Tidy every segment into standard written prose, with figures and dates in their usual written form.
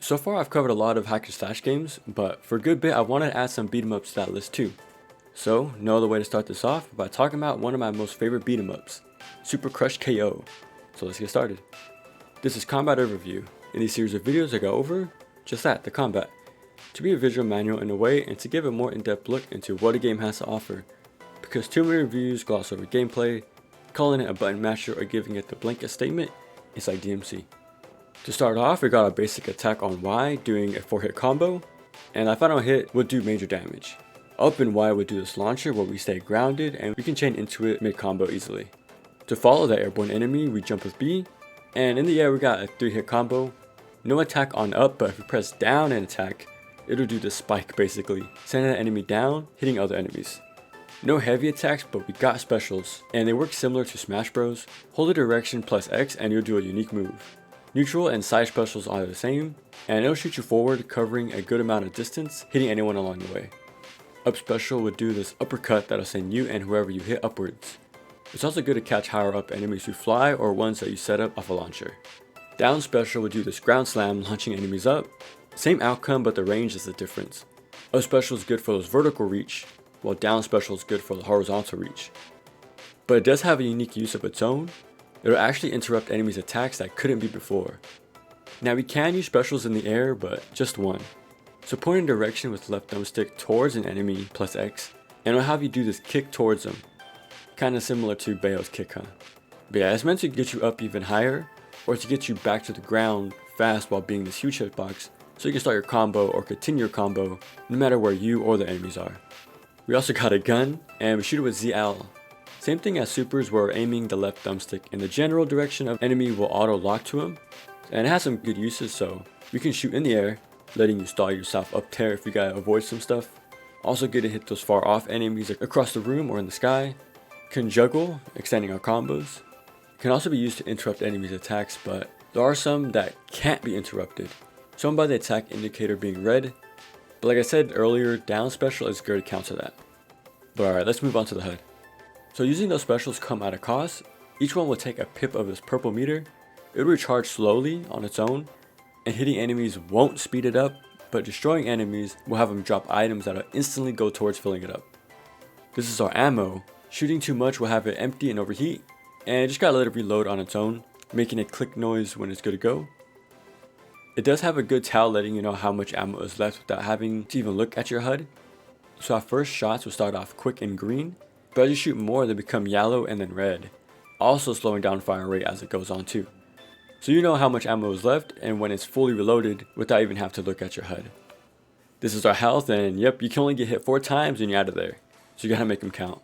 So far I've covered a lot of hack and slash games, but for a good bit I wanted to add some beat 'em ups to that list too. So no other way to start this off by talking about one of my most favorite beat 'em ups, Super Crush KO. So let's get started. This is Combat Overview. In these series of videos I go over just that, the combat, to be a visual manual in a way and to give a more in-depth look into what a game has to offer, because too many reviews gloss over gameplay, calling it a button masher or giving it the blanket statement is like DMC. To start off, we got our basic attack on Y doing a 4-hit combo, and that final hit would do major damage. Up and Y would do this launcher where we stay grounded and we can chain into it mid-combo easily. To follow the airborne enemy, we jump with B, and in the air we got a 3-hit combo. No attack on up, but if we press down and attack, it'll do the spike basically, sending the enemy down, hitting other enemies. No heavy attacks, but we got specials, and they work similar to Smash Bros. Hold the direction plus X and you'll do a unique move. Neutral and side specials are the same, and it'll shoot you forward, covering a good amount of distance, hitting anyone along the way. Up special would do this uppercut that'll send you and whoever you hit upwards. It's also good to catch higher up enemies who fly or ones that you set up off a launcher. Down special would do this ground slam, launching enemies up. Same outcome, but the range is the difference. Up special is good for those vertical reach, while down special is good for the horizontal reach. But it does have a unique use of its own. It'll actually interrupt enemies' attacks that couldn't be before. Now we can use specials in the air, but just one. So point in direction with left thumbstick towards an enemy plus X, and it'll have you do this kick towards them. Kinda similar to Bayo's kick, huh? But yeah, it's meant to get you up even higher, or to get you back to the ground fast while being this huge hitbox, so you can start your combo or continue your combo no matter where you or the enemies are. We also got a gun, and we shoot it with ZL. Same thing as supers where we're aiming the left thumbstick in the general direction of enemy will auto lock to him, and it has some good uses, so we can shoot in the air, letting you stall yourself up there if you gotta avoid some stuff. Also good to hit those far off enemies across the room or in the sky. Can juggle, extending our combos. Can also be used to interrupt enemies' attacks, but there are some that can't be interrupted, shown by the attack indicator being red, but like I said earlier, down special is good to counter that. But alright, let's move on to the HUD. So using those specials come at a cost. Each one will take a pip of this purple meter. It'll recharge slowly on its own, and hitting enemies won't speed it up, but destroying enemies will have them drop items that'll instantly go towards filling it up. This is our ammo. Shooting too much will have it empty and overheat, and just gotta let it reload on its own, making a click noise when it's good to go. It does have a good tell letting you know how much ammo is left without having to even look at your HUD. So our first shots will start off quick and green, but as you shoot more they become yellow and then red, also slowing down fire rate as it goes on too. So you know how much ammo is left and when it's fully reloaded without even have to look at your HUD. This is our health, and yep, you can only get hit 4 times and you're out of there, so you gotta make them count.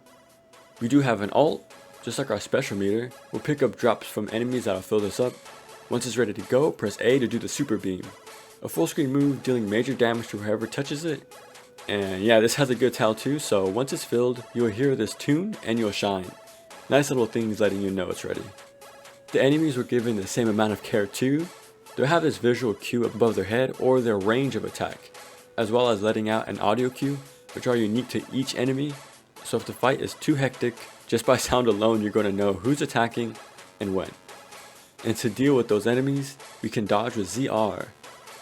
We do have an ult, just like our special meter. We'll pick up drops from enemies that'll fill this up. Once it's ready to go, press A to do the super beam. A full screen move dealing major damage to whoever touches it. And yeah, this has a good tell too, so once it's filled, you'll hear this tune and you'll shine. Nice little things letting you know it's ready. The enemies were given the same amount of care too. They'll have this visual cue above their head or their range of attack, as well as letting out an audio cue, which are unique to each enemy. So if the fight is too hectic, just by sound alone you're going to know who's attacking and when. And to deal with those enemies, we can dodge with ZR,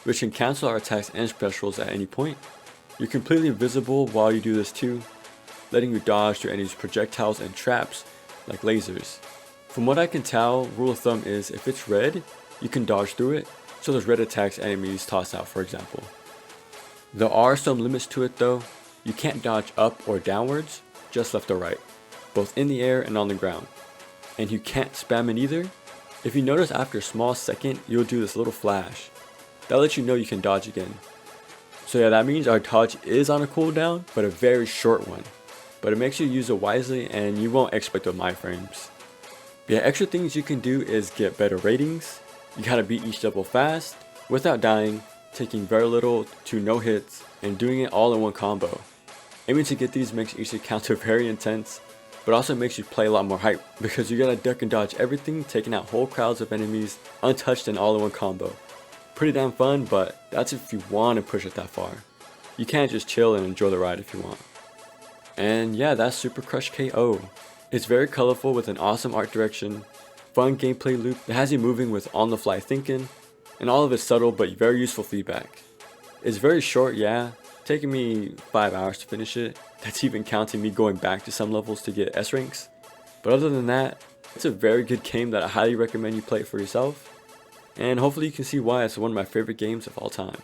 which can cancel our attacks and specials at any point. You're completely invisible while you do this too, letting you dodge through enemies' projectiles and traps like lasers. From what I can tell, rule of thumb is if it's red, you can dodge through it, so those red attacks enemies toss out, for example. There are some limits to it though. You can't dodge up or downwards, just left or right, both in the air and on the ground. And you can't spam it either. If you notice after a small second, you'll do this little flash. That'll let you know you can dodge again. So yeah, that means our dodge is on a cooldown, but a very short one. But it makes you use it wisely and you won't expect the my frames. Yeah, extra things you can do is get better ratings. You gotta beat each level fast, without dying, taking very little to no hits, and doing it all in one combo. Aiming to get these makes each encounter very intense, but also makes you play a lot more hype, because you gotta duck and dodge everything, taking out whole crowds of enemies, untouched and all in one combo. Pretty damn fun, but that's if you want to push it that far. You can't just chill and enjoy the ride if you want. And yeah, that's Super Crush KO. It's very colorful with an awesome art direction, fun gameplay loop that has you moving with on the fly thinking, and all of it's subtle but very useful feedback. It's very short, yeah, taking me 5 hours to finish it. That's even counting me going back to some levels to get S ranks. But other than that, it's a very good game that I highly recommend you play it for yourself, and hopefully you can see why it's one of my favorite games of all time.